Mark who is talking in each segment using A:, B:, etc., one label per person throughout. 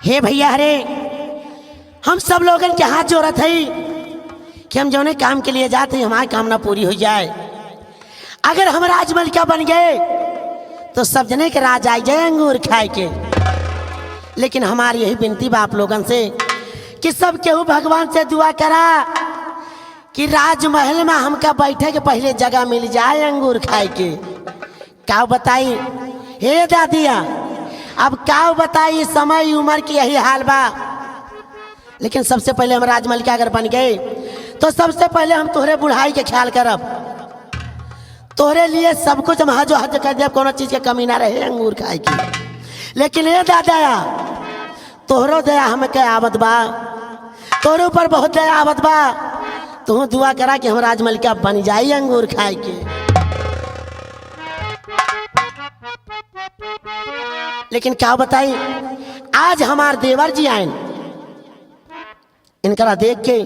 A: हे भैया हरे, हम सब लोगन के हाथ जोड़त है कि हम जौने काम के लिए जाते हैं हमारी कामना पूरी हो जाए। अगर हम राजमल क्या बन गए तो सब जने के राज आ जाए अंगूर खाए के। लेकिन हमारी यही विनती बा आप लोगन से कि सब केहू भगवान से दुआ करा कि राजमहल में हमका बैठे के पहले जगह मिल जाए अंगूर खाए के। क्या बताई हे दादिया, अब क्या बताई, समय उम्र की यही हाल बा। लेकिन सबसे पहले हम राजमहल के अगर बन गए तो सबसे पहले हम तोहरे बुढ़ाई के ख्याल करब, तोहरे लिए सब कुछ हम हजो हज कर देव, कोनो चीज के कमी ना रहे अंगूर खाए की। लेकिन ये दादा तोहरो दया हमके आवत बा, तोहरे ऊपर बहुत दया आवत बा। तू दुआ करा कि हम राजमहल के बन जाई अंगूर खाए के। लेकिन क्या बताई, आज हमार देवर जी आए, इनकरा देख के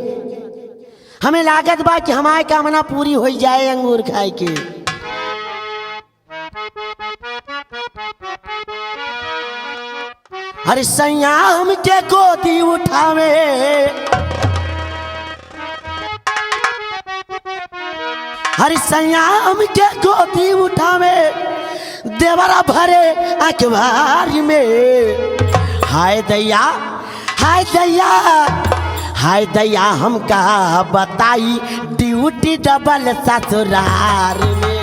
A: हमें लागत बा कि हमारी कामना पूरी हो जाए अंगूर खाए के। हर सैया हमके गोदी उठावे, हर सैया हमके गोदी उठावे, देवरा भरे अखबार में। हाय दैया हाय दैया हाय दैया, हमका बताई ड्यूटी डबल ससुरार में।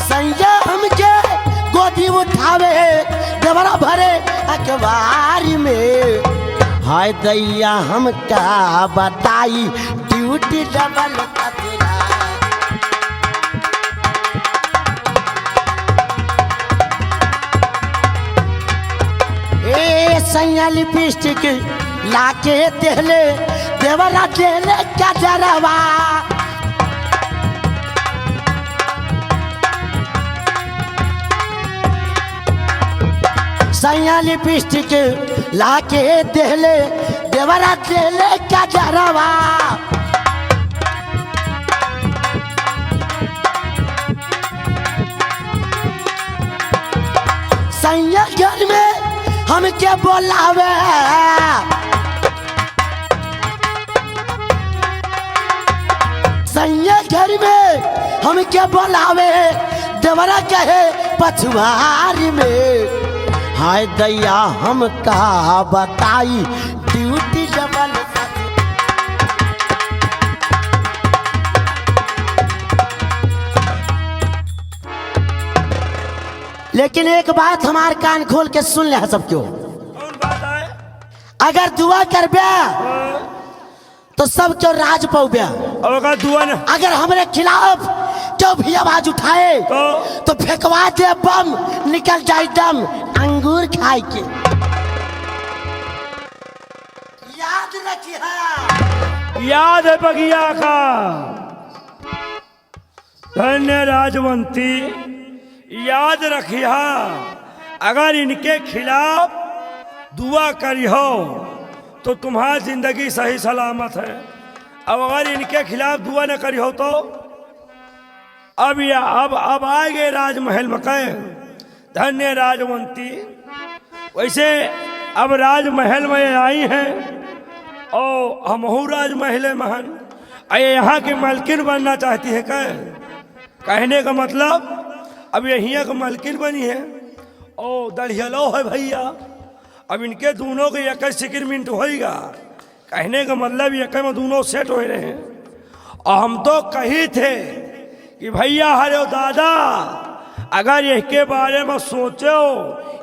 A: सैया हमके गोदी उठावे, देवरा भरे अखबार में। हाय दैया हमका बताई ड्यूटी डबल ससुरार। सैया लिपस्टिक लाके देले, देवरा देले गजरवा। सैया लिपस्टिक लाके देले, देवरा देले गजरवा। सैया घर में हमके बोलावे, सैया घर में हमके बोलावे, देवरा कहे पछुआर में। हाय दैया हमका बताई ड्यूटी डबल। लेकिन एक बात हमार कान खोल के सुन ले सब क्यों, अगर दुआ करबे तो सब क्यों राज पाओगे। अगर हमारे खिलाफ जो भी आवाज उठाए तो फेंकवा दे बम, निकल जाए दम अंगूर खाए के। याद रखिए,
B: याद है बगिया का। धन्य राजवंती, याद रखिया, अगर इनके खिलाफ दुआ करी हो तो तुम्हारी जिंदगी सही सलामत है। अब अगर इनके खिलाफ दुआ न करी हो तो अब आएंगे राजमहल में कहे धन्य राजवंती। वैसे अब राजमहल में आई हैं और हमहू राजमहल महन यहाँ की मालकिन बनना चाहती है। कहने का मतलब अब यहीं का मालकिन बनी है और दढ़ियलो है भैया। अब इनके दोनों के एक सिक्रीमेंट होएगा। कहने का मतलब एक में दोनों सेट हो रहे हैं। और हम तो कही थे कि भैया हरे दादा, अगर इसके बारे में सोचो,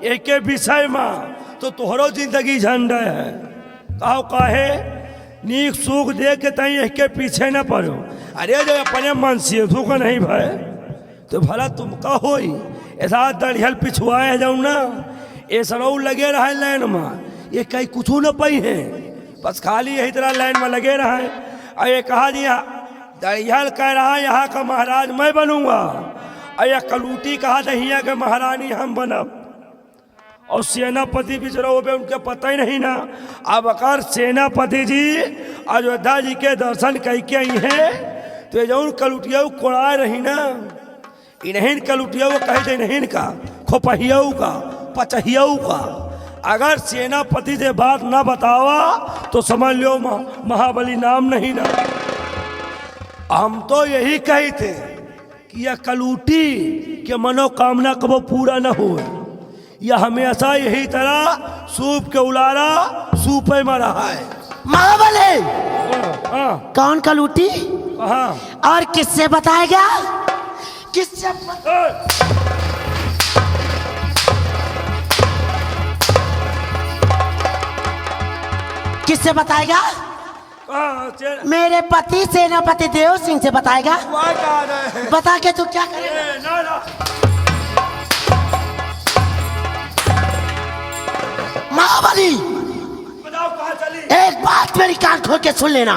B: इसके विषय में, तो तोहरो जिंदगी झंडे है। कहो काहे नीक सुख देख के तई इसके पीछे न पड़ो। अरे जो अपने मन से सुख नहीं भाई तो भला तुम कहो ऐसा दढ़ियल पिछुआए जाऊ ना, ऐसा लगे रहे लाइन में, ये कहीं कुछ न पाई है, बस खाली यही तरह लाइन में लगे रहे। और ये कहा दिया दढ़ियल कह रहा है यहाँ का महाराज मैं बनूंगा, और यह कलूटी कहा दहिया के महारानी हम बनब। और सेनापति बिचरो पे उनके पता ही नहीं ना। अब अगर सेनापति जी अयोध्या जी के दर्शन करके आई हैं तो ये जरूर कलुटिया कोड़ाए रही ना। इन्हें कलुटिया कहे थे, इन्हें का खोपहियाऊ का पचहियाऊ का। अगर सेनापति से बात ना बतावा तो समझ लो महाबली नाम नहीं ना। हम तो यही कही थे कि यह कलूटी के मनोकामना कबो पूरा न हो, यह हमेशा यही तरह सूप के उलारा सूपे में रहा है।
A: महाबली कौन कलूटी
B: हाँ
A: और किससे बताएगा? किससे किससे बताएगा? मेरे पति सेनापति देव सिंह से बताएगा। बता के तू क्या करेगा? महाबली एक बात मेरी कान खोल के सुन लेना,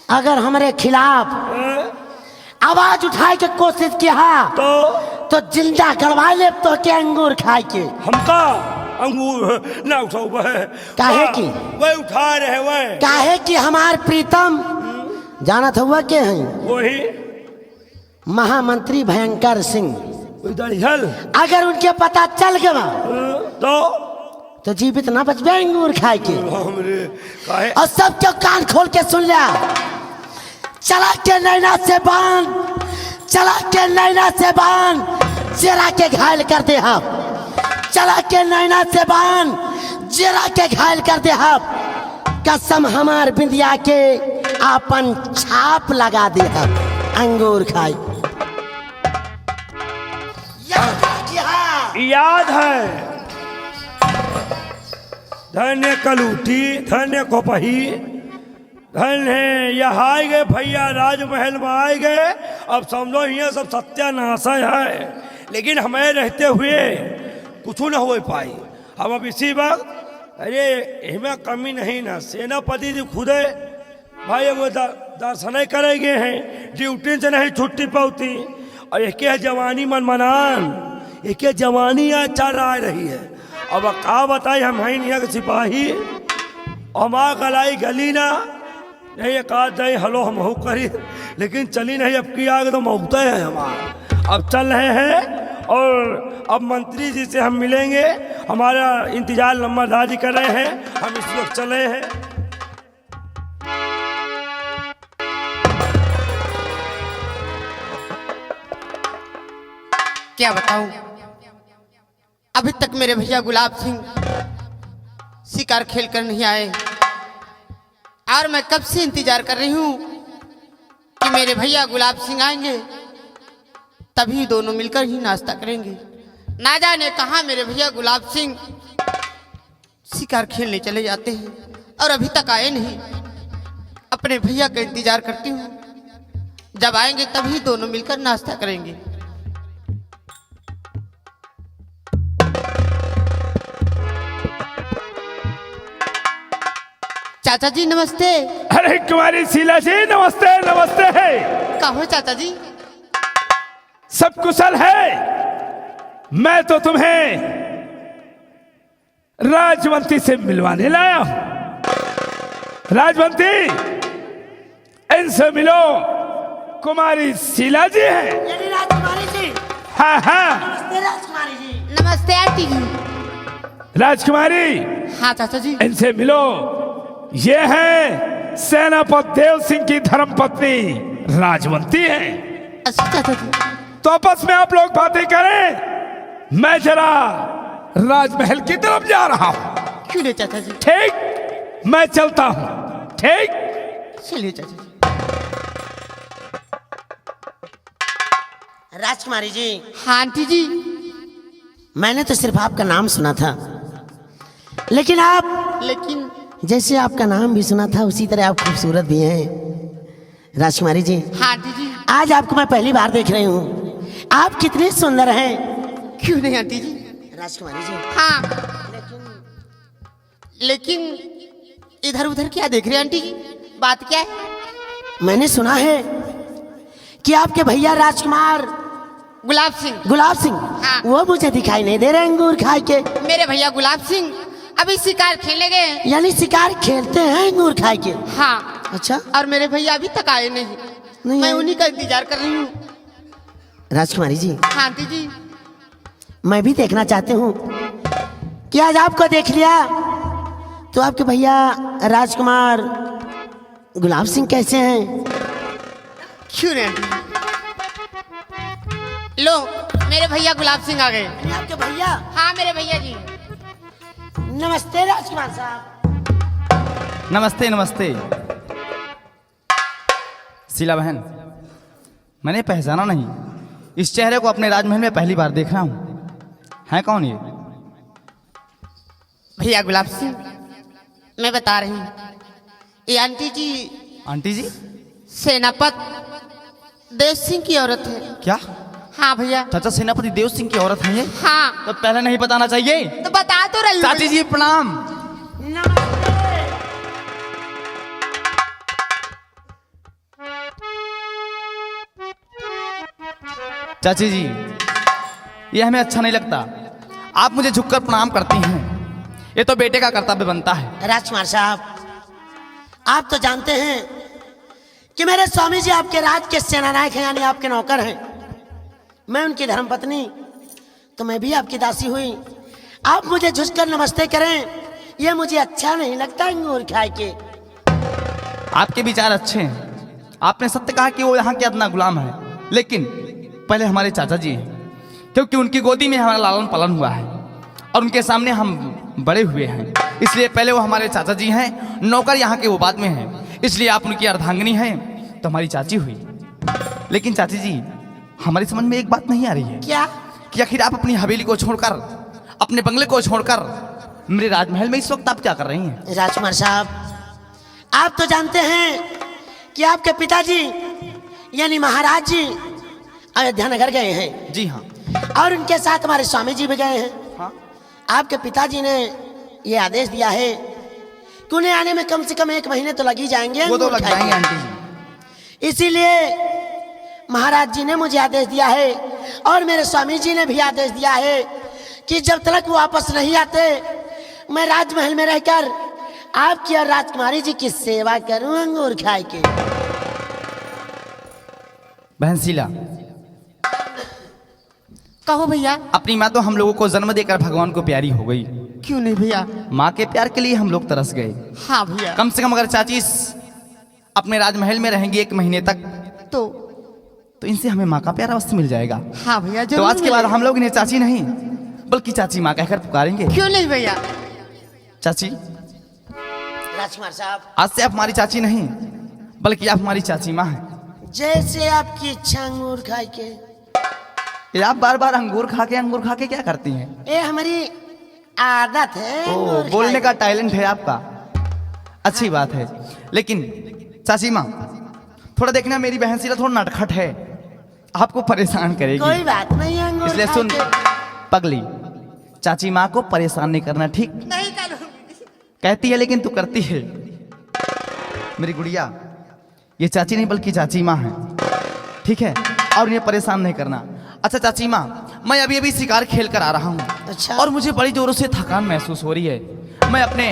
A: अगर हमारे खिलाफ आवाज उठाए के कोशिश किया तो जिंदा गड़वा ले तो के अंगूर खाए के।
B: हमका अंगूर ना उठाओ
A: काहे की
B: वह उठा रहे वह
A: काहे कि हमार प्रीतम जाना था हुआ के हैं
B: वही
A: महामंत्री भयंकर सिंह।
B: अगर
A: उनके पता चल गया तो जीवित ना बच गए अंगूर खाए के। और सब क्यों कान खोल के सुन लिया। चला के नैना से बांध, चला के नैना से बांध, जरा के घायल कर दे हम। चला के नैना से बांध, जरा के घायल कर दे हम। कसम हमार बिंदिया के अपन छाप लगा दे हम अंगूर खाए।
B: याद है धन्य कलूटी, धन्य कोपही, धन्य यह आए गए भैया राजमहल में आए गए। अब समझो ये सब सत्यानाश है, लेकिन हमें रहते हुए कुछ न हो पाई। हम अब इसी वक्त अरे हमें कमी नहीं ना, सेनापति जी खुदे भाई वो दर्शन करेंगे हैं, ड्यूटी से नहीं छुट्टी पाती। और एक जवानी मनमनान, एक जवानी आज चल रही है। अब का बताई हम हैं नहीं के सिपाही, हमारा गलाई गली ना नहीं, एक आध नहीं हलो हम हो करी, लेकिन चली नहीं। अब की आग तो मौते हैं हमारा। अब चल रहे हैं और अब मंत्री जी से हम मिलेंगे। हमारा इंतजार नंबरदारी कर रहे हैं, हम इस वक्त चले हैं।
C: क्या बताऊं, अभी तक मेरे भैया गुलाब सिंह शिकार खेल कर नहीं आए और मैं कब से इंतजार कर रही हूं कि मेरे भैया गुलाब सिंह आएंगे, तभी दोनों मिलकर ही नाश्ता करेंगे। ना जाने कहां मेरे भैया गुलाब सिंह शिकार खेलने चले जाते हैं और अभी तक आए नहीं। अपने भैया का इंतजार करती हूँ, जब आएंगे तभी दोनों मिलकर नाश्ता करेंगे। चाचा जी नमस्ते।
B: अरे कुमारी शीला जी नमस्ते। नमस्ते है
C: कहो चाचा जी,
B: सब कुशल है? मैं तो तुम्हें राजवंती से मिलवाने लाया हूं। राजवंती, इनसे मिलो, कुमारी शीला जी है।
A: राजकुमारी जी।
B: हाँ हाँ
A: नमस्ते राजकुमारी जी।
C: नमस्ते आंटी जी।
B: राजकुमारी
C: हाँ चाचा जी।
B: इनसे मिलो, ये है सेनापति देव सिंह की धर्मपत्नी राजवंती है।
C: अच्छा चाचा जी।
B: तो आपस में आप लोग बातें करें, मैं जरा राजमहल की तरफ जा रहा हूं।
C: क्यों नहीं चाचा जी?
B: ठीक, मैं चलता हूं। ठीक,
C: चलिए चाचा जी।
A: राजकुमारी जी।
C: हाँ आंटी जी।
A: मैंने तो सिर्फ आपका नाम सुना था, लेकिन जैसे आपका नाम भी सुना था उसी तरह आप खूबसूरत भी हैं राजकुमारी जी।
C: हाँ आंटी जी।
A: आज आपको मैं पहली बार देख रही हूँ, आप कितने सुंदर हैं।
C: क्यों नहीं आंटी जी?
A: राजकुमारी जी।
C: हाँ, लेकिन इधर उधर क्या देख रहे हैं आंटी जी? बात क्या है?
A: मैंने सुना है कि आपके भैया राजकुमार
C: गुलाब सिंह हाँ।
A: वो मुझे दिखाई नहीं दे रहे अंगूर खाए के।
C: मेरे भैया गुलाब सिंह अभी शिकार खेलने गए।
A: यानी शिकार खेलते हैं अंगूर खाए के?
C: हाँ।
A: अच्छा।
C: और मेरे भैया अभी तक आए नहीं। मैं उन्हीं का इंतजार कर रही हूँ।
A: राजकुमारी जी,
C: हाँ आंटी जी।
A: मैं भी देखना चाहती हूँ कि आज आपको देख लिया तो आपके भैया राजकुमार गुलाब सिंह कैसे हैं?
C: क्यों नहीं आंटी? लो मेरे भैया गुलाब सिंह आ गए।
A: आपके भैया?
C: हाँ मेरे भैया जी।
A: नमस्ते राजकुमार साहब।
D: नमस्ते नमस्ते। शीला बहन, मैंने पहचाना नहीं, इस चेहरे को अपने राजमहल में पहली बार देख रहा हूँ। है कौन ये?
C: भैया गुलाब सिंह, मैं बता रही हूँ, ये आंटी जी
D: आंटी जी?
C: सेनापति देव सिंह की औरत है।
D: क्या?
C: हाँ भैया।
D: चाचा सेनापति देव सिंह की औरत है ये?
C: हाँ
D: तो पहले नहीं बताना चाहिए।
C: तो बता तो रही हूँ।
D: चाची जी प्रणाम। चाची जी, ये हमें अच्छा नहीं लगता, आप मुझे झुककर प्रणाम करती हैं। ये तो बेटे का कर्तव्य बनता है।
A: राजकुमार साहब, आप तो जानते हैं कि मेरे स्वामी जी आपके राज के सेनानायक हैं, यानी आपके नौकर हैं। मैं उनकी धर्मपत्नी, तो मैं भी आपकी दासी हुई। आप मुझे झुककर नमस्ते करें, ये मुझे अच्छा नहीं लगता अंगूर खाए के।
D: आपके विचार अच्छे हैं। आपने सत्य कहा कि वो यहाँ के अपना गुलाम है, लेकिन पहले हमारे चाचा जी हैं, क्योंकि उनकी गोदी में हमारा लालन पालन हुआ है और उनके सामने हम बड़े हुए हैं, इसलिए पहले वो हमारे चाचा जी हैं। नौकर यहाँ के वो बाद में हैं, इसलिए आप उनकी अर्धांगिनी हैं तो हमारी चाची हुई। लेकिन चाची जी, हमारी समझ में एक बात नहीं आ रही है।
A: क्या?
D: कि आखिर आप अपनी हवेली को छोड़कर, अपने बंगले को छोड़कर मेरे राजमहल में इस वक्त आप क्या कर रही हैं?
A: राजकुमार साहब, आप तो जानते हैं कि आपके पिताजी यानी महाराज जी अयोध्या नगर गए हैं।
D: जी हाँ।
A: और उनके साथ हमारे स्वामी जी भी गए हैं।
D: हाँ।
A: आपके पिताजी ने ये आदेश दिया है कि उन्हें आने में कम से कम 1 महीने तो लग ही जाएंगे।
D: वो तो लग जाएंगे आंटी जी।
A: इसीलिए महाराज जी ने मुझे आदेश दिया है और मेरे स्वामी जी ने भी आदेश दिया है कि जब तक वो वापस नहीं आते, मैं राजमहल में रहकर आपकी और राजकुमारी जी की सेवा करूं अंगूर खाए के।
D: बहन शीला,
C: कहो भैया।
D: अपनी माँ तो हम लोगों को जन्म देकर भगवान को प्यारी हो गई।
C: क्यों नहीं भैया?
D: माँ के प्यार के लिए हम लोग तरस गए।
C: हाँ भैया।
D: कम से कम अगर चाची अपने राजमहल में रहेंगी 1 महीने तक, तो इनसे हमें माँ का प्यार अवश्य मिल जाएगा।
C: हाँ भैया
D: तो आज के बाद हम लोग इन्हें चाची नहीं बल्कि चाची माँ कहकर पुकारेंगे।
C: क्यों नहीं भैया?
D: चाची,
A: राजकुमार साहब,
D: आज से आप हमारी चाची नहीं बल्कि आप हमारी चाची माँ हैं।
A: जैसे आपकी इच्छा अंगूर खाए के।
D: ये आप बार बार अंगूर खा के क्या करती हैं?
A: ये हमारी आदत है। अंगूर
D: बोलने
A: खाए
D: का टैलेंट है आपका, अच्छी बात है। लेकिन चाची माँ, थोड़ा देखना, मेरी बहन शीला थोड़ा नटखट है, आपको परेशान
A: के।
D: करेगी।
A: कोई बात नहीं है, अंगूर
D: इसलिए
A: खाए
D: सुन
A: के।
D: पगली, चाची माँ को परेशान नहीं करना, ठीक?
C: नहीं करूँगी।
D: कहती है लेकिन तू करती है। मेरी गुड़िया, ये चाची नहीं बल्कि चाची माँ है, ठीक है? और इन्हें परेशान नहीं करना। अच्छा चाची माँ, मैं अभी अभी शिकार खेल कर आ रहा हूँ।
A: अच्छा।
D: और मुझे बड़ी जोरों से थकान महसूस हो रही है। मैं अपने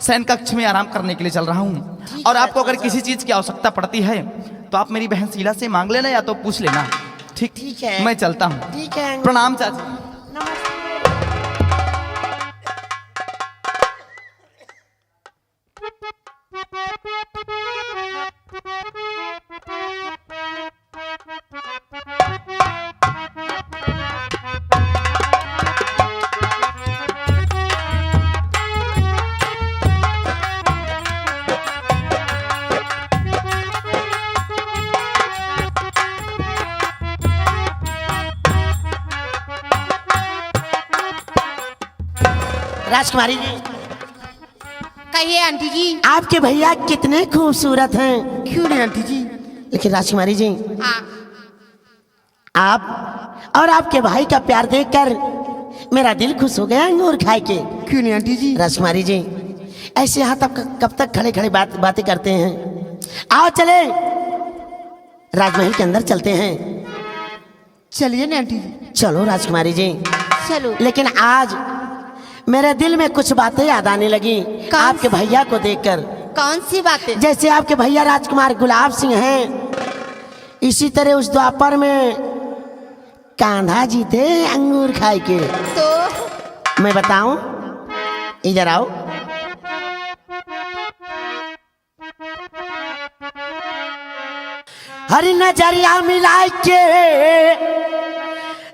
D: शयन कक्ष में आराम करने के लिए चल रहा हूँ, और आपको अगर किसी चीज की आवश्यकता पड़ती है तो आप मेरी बहन शीला से मांग लेना या तो पूछ लेना, ठीक?
A: ठीक है।
D: मैं चलता हूँ।
A: ठीक है।
D: प्रणाम चाची।
A: राजकुमारी जी,
C: कहिए आंटी जी।
A: आपके भैया कितने खूबसूरत हैं।
C: क्यों नहीं आंटी जी?
A: लेकिन राजकुमारी जी,
C: हाँ।
A: आप और आपके भाई का प्यार देखकर मेरा दिल खुश हो गया अंगूर खाए के।
C: क्यों नहीं आंटी जी?
A: राजकुमारी जी, ऐसे यहाँ तक कब तक खड़े खड़े बातें करते हैं? आओ चले राजमहल के अंदर चलते हैं।
C: चलिए ना आंटी जी।
A: चलो राजकुमारी जी।
C: चलो।
A: लेकिन आज मेरे दिल में कुछ बातें याद आने लगी आपके भैया को देखकर।
C: कौन सी बातें?
A: जैसे आपके भैया राजकुमार गुलाब सिंह हैं, इसी तरह उस द्वापर में कान्हा जी थे अंगूर खाए के।
C: तो
A: मैं बताऊं, इधर आओ। हरी नजरिया मिलाई के,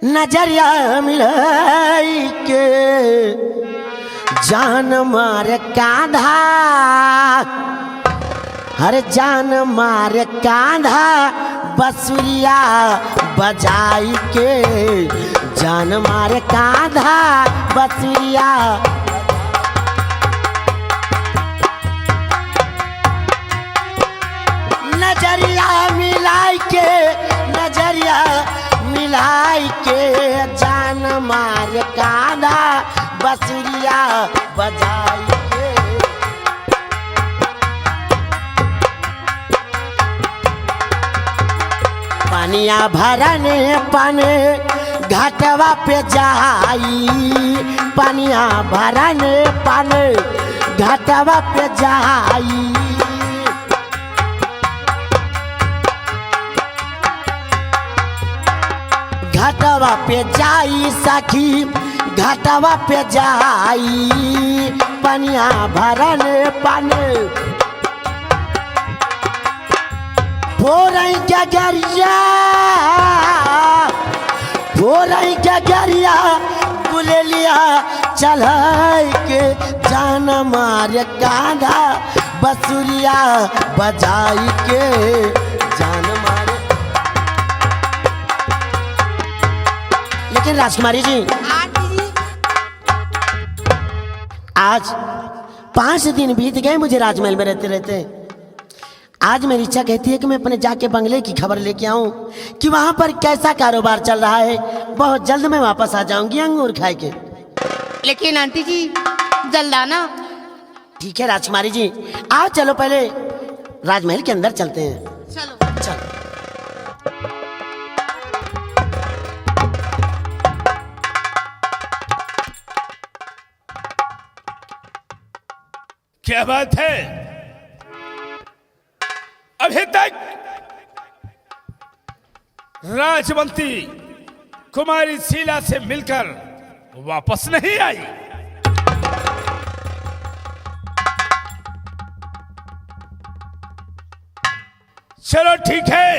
A: नजरिया मिलाई के, जान मारे कांधा, हर जान मारे कांधा, बसुरिया बजाई के, जान मारे कांधा बसुरिया। नजरिया मिलाई के, नजरिया मिलाई के, जान मारे कांधा बसुरिया बजाई के। पानिया भरने पाने घाटवा पे जाई, पानिया भरने पाने घाटवा पे जाई। घाटवा पे जाई सखी, घाटवा पे जाई, पानिया भरने पाने फोरई गगरिया, फोरई गगरिया, गुलेलिया चढ़ाई के, जान मारे कांधा बसुरिया बजाई के, जान मारे। लेकिन राजकुमारी जी,
C: आंटी जी,
A: आज 5 दिन बीत गए मुझे राजमहल में रहते रहते। आज मेरी इच्छा कहती है कि मैं अपने जाके बंगले की खबर लेके आऊं कि वहां पर कैसा कारोबार चल रहा है। बहुत जल्द मैं वापस आ जाऊंगी अंगूर खाए के।
C: लेकिन आंटी जी जल्द आना।
A: ठीक है राजकुमारी जी, आओ चलो पहले राजमहल के अंदर चलते हैं।
C: चलो।
A: चलो।
B: क्या बात है, अभी तक राजवंती कुमारी शीला से मिलकर वापस नहीं आई। चलो ठीक है,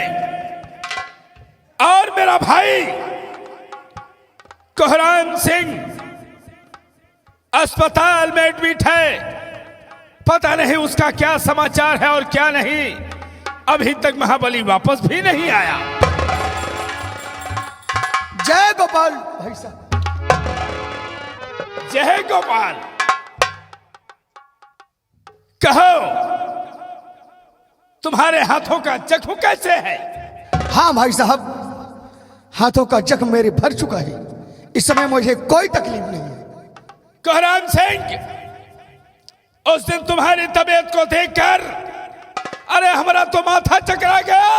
B: और मेरा भाई कोहराम सिंह अस्पताल में एडमिट है, पता नहीं उसका क्या समाचार है और क्या नहीं। अभी तक महाबली वापस भी नहीं आया।
E: जय गोपाल भाई साहब।
B: जय गोपाल, कहो तुम्हारे हाथों का जख्म कैसे है?
E: हाँ भाई साहब, हाथों का जख्म मेरे भर चुका है, इस समय मुझे कोई तकलीफ नहीं है।
B: कोहराम सिंह, उस दिन तुम्हारी तबीयत को देखकर अरे हमारा तो माथा चकरा गया।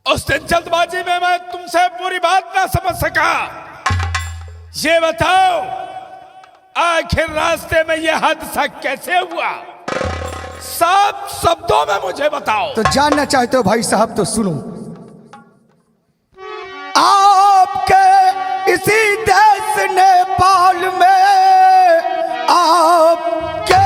B: उस दिन जल्दबाजी में मैं तुमसे पूरी बात ना समझ सका। ये बताओ आखिर रास्ते में यह हादसा कैसे हुआ? साफ शब्दों में मुझे बताओ।
E: तो जानना चाहते हो भाई साहब तो सुनो। आपके इसी देश नेपाल में, आपके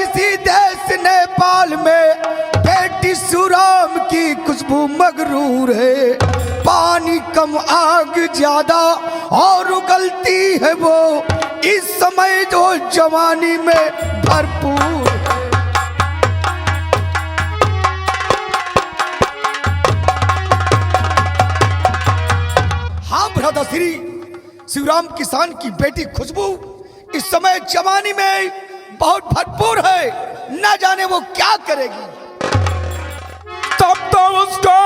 E: इसी देश नेपाल में बेटी सुराम की खुशबू मगरूर है। पानी कम आग ज्यादा और उगलती है वो इस समय जो जवानी में भरपूर। हाँ भ्राता श्री, शिवराम किसान की बेटी खुशबू इस समय जवानी में बहुत भरपूर है, न जाने वो क्या करेगी।
B: तब तो उसको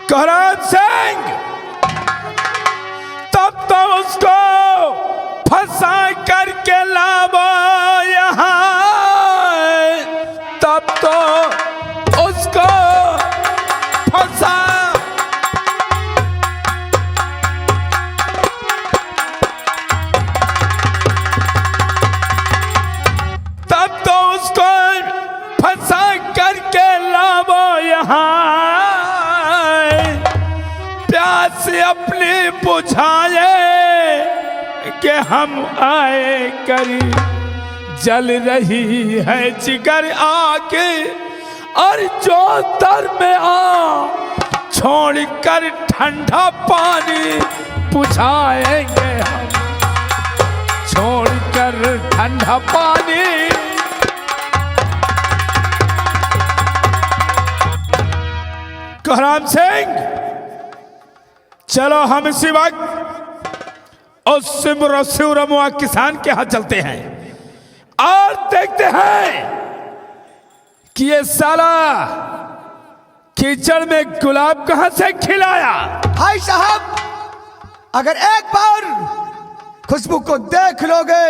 B: कोहराम सिंह, तब तो उसको फंसा करके लावो यहाँ, तब तो उसको फंसा प्यास अपनी बुझाए कि हम आए करीब, जल रही है जिगर आके और जो दर में आ छोड़ कर ठंडा पानी बुझाएंगे हम, छोड़ कर ठंडा पानी। कोहराम सिंह, चलो हम इसी वक्त उस सिमरमुआ किसान के यहाँ चलते हैं और देखते हैं कि ये साला कीचड़ में गुलाब कहां से खिलाया।
E: भाई साहब, अगर एक बार खुशबू को देख लोगे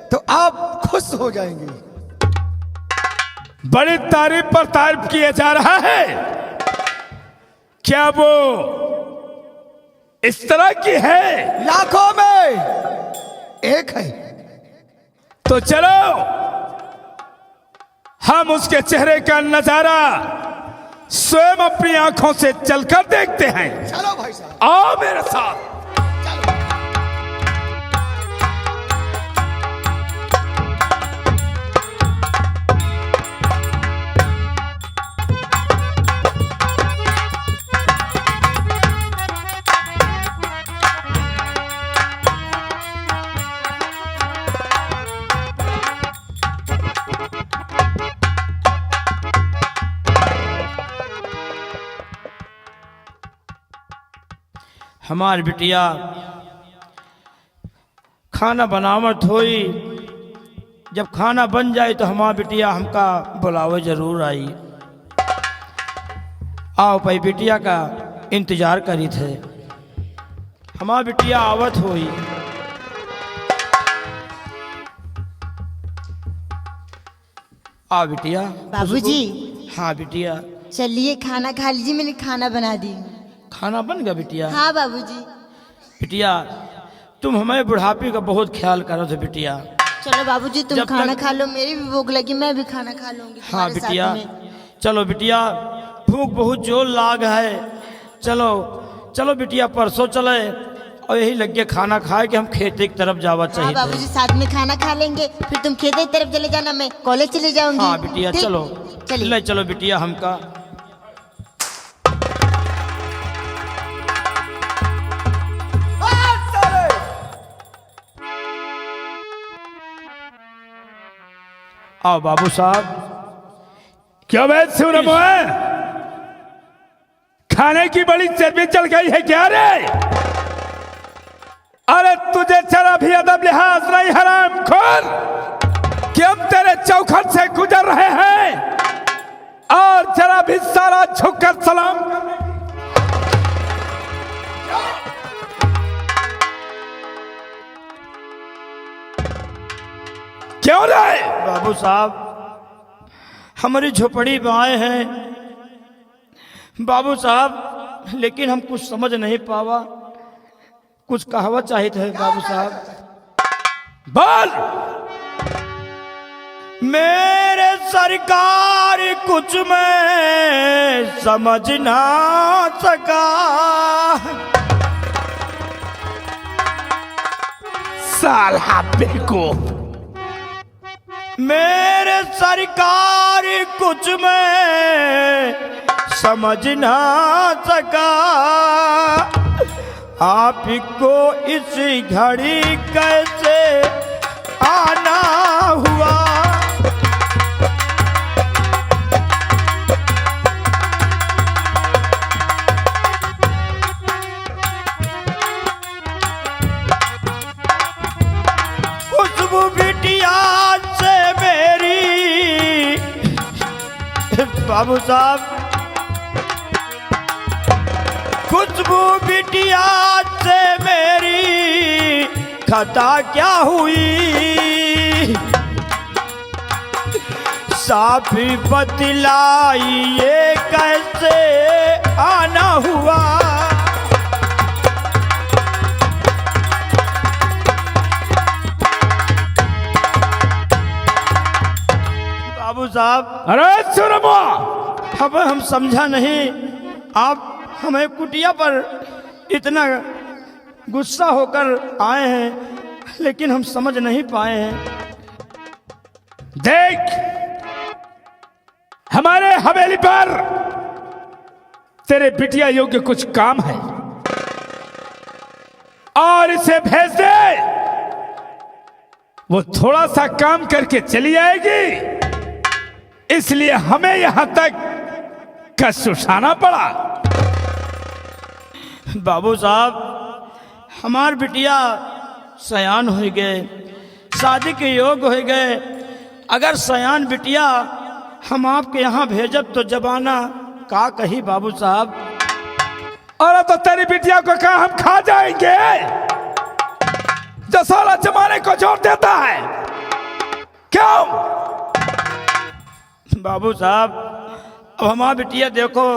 E: तो आप खुश हो जाएंगे।
B: बड़ी तारीफ पर तारीफ किया जा रहा है, क्या वो इस तरह की है?
E: लाखों में एक है।
B: तो चलो हम उसके चेहरे का नजारा स्वयं अपनी आंखों से चलकर देखते हैं।
E: चलो भाई साहब,
B: आओ मेरे साथ। हमारी बिटिया खाना बनावट होई, जब खाना बन जाए तो हमारी बिटिया हमका बुलावे जरूर आई। आओ भाई, बिटिया का इंतजार करी थे, हमारी बिटिया आवत हुई। आओ बिटिया।
F: बाबूजी,
B: हाँ बिटिया।
F: चलिए खाना खा लीजिए, मैंने खाना बना दी।
B: खाना बन गया बिटिया?
F: हाँ बाबूजी।
B: बिटिया, तुम हमें बुढ़ापे का बहुत ख्याल करो थे बिटिया।
F: चलो बाबूजी, तुम
B: जब
F: खाना
B: तक-
F: खा लो, मेरी भी भूख लगी, मैं भी खाना खा लूंगी
B: हाँ
F: तुम्हारे साथ
B: बिटिया,
F: में।
B: चलो बिटिया, भूख बहुत जोर लाग है। चलो चलो बिटिया, परसों चले और यही लग के खाना खाए कि हम खेते की तरफ जावा
F: हाँ
B: चाहिए।
F: बाबूजी, साथ में खाना खा लेंगे, फिर तुम खेत की तरफ चले जाना, मैं कॉलेज चले जाऊंगी।
B: हाँ बिटिया,
F: ठीक?
B: चलो
F: चलिए।
B: ले चलो बिटिया हमका। आओ बाबू साहब। क्या बात शिवरमुआ, खाने की बड़ी चर्बी चल गई है क्या रे? अरे तुझे जरा भी अदब लिहाज नहीं हराम खोर, कि हम तेरे चौखट से गुजर रहे हैं और जरा भी सारा झुककर सलाम करने की। क्यों रे? बाबू साहब, हमारी झोपड़ी में आए हैं बाबू साहब, लेकिन हम कुछ समझ नहीं पावा, कुछ कहावत चाहिए थे बाबू साहब। बोल। मेरे सरकार कुछ मैं समझ ना सका, साला बेवकूफ। मेरे सरकार कुछ मैं समझ ना सका, आपको इस घड़ी कैसे आना हुआ। खुशबू बिटिया से मेरी, बाबू साहब, खुशबू बिटिया से मेरी खता क्या हुई, साफ बतलाइए कैसे आना हुआ। बाबू साहब। अरे सुरमुआ, हम समझा नहीं, आप हमें कुटिया पर
E: इतना गुस्सा होकर आए हैं, लेकिन हम समझ नहीं पाए हैं।
B: देख, हमारे हवेली पर तेरे बिटिया योग्य कुछ काम है और इसे भेज दे। वो थोड़ा सा काम करके चली आएगी, इसलिए हमें यहां तक कष्ट उठाना पड़ा।
E: बाबू साहब, हमार बिटिया सयान हो गए, शादी के योग हो गए। अगर सयान बिटिया हम आपके यहाँ भेजब तो जबाना का कही बाबू साहब।
B: और तो तेरी बिटिया को कहा हम खा जाएंगे जो साला जमाने को जोड़ देता है। क्यों?
E: बाबू साहब, अब हमार बिटिया देखो,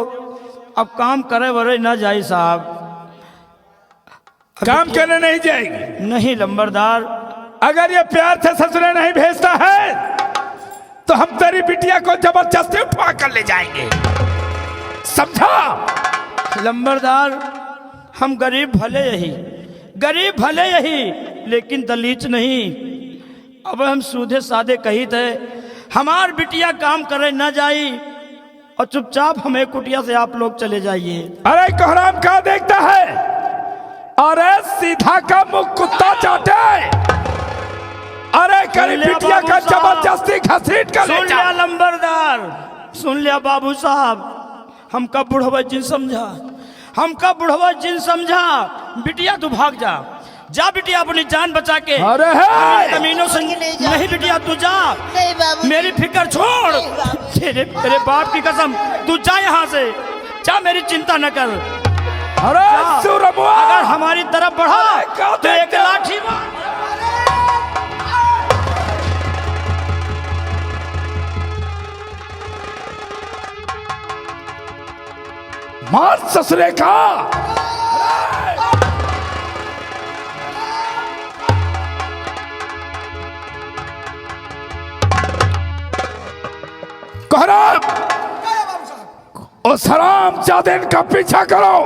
E: अब काम करे वरे ना जाई साहब।
B: काम करने नहीं जाएगी?
E: नहीं लंबरदार,
B: अगर ये प्यार से ससुरे नहीं भेजता है तो हम तेरी बिटिया को जबरदस्ती उठवा कर ले जाएंगे, समझा?
E: लंबरदार, हम गरीब भले यही, लेकिन दलीच नहीं। अब हम सूधे सादे कही थे, हमार बिटिया काम करे न जाई और चुपचाप हमें कुटिया से आप लोग चले जाइए।
B: अरे कोहराम का देखता है? अरे सीधा का मुंह कुत्ता चाटे। अरे करी बिटिया का जबरदस्ती घसीट कर ले
E: सुन
B: जा।
E: लिया लंबरदार, सुन लिया बाबू साहब, हमका बुढ़वा जिन समझा। बिटिया तू भाग जा बिटिया, अपनी जान बचा के।
B: अरे है
E: जमीनों से नहीं बिटिया, तू जा।
F: नहीं बाबू,
E: मेरी फिक्र छोड़, तेरे बाप की कसम, तू जा यहाँ से, जा, मेरी चिंता न कर।
B: अरे सूरमुआ,
E: अगर हमारी तरफ बढ़ा तो एक लाठी
B: मार ससुरे का। कोहराम, उस हरामजादे का पीछा करो।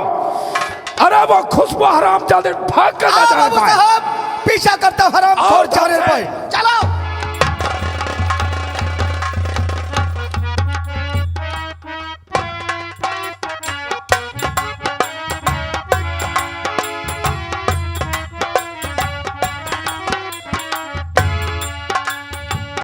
B: अरे वो खुशबू हरामजादे भाग कर ना जाए पाए।
E: पीछा करता हराम
B: और
E: जाने
B: जाने
E: पाए।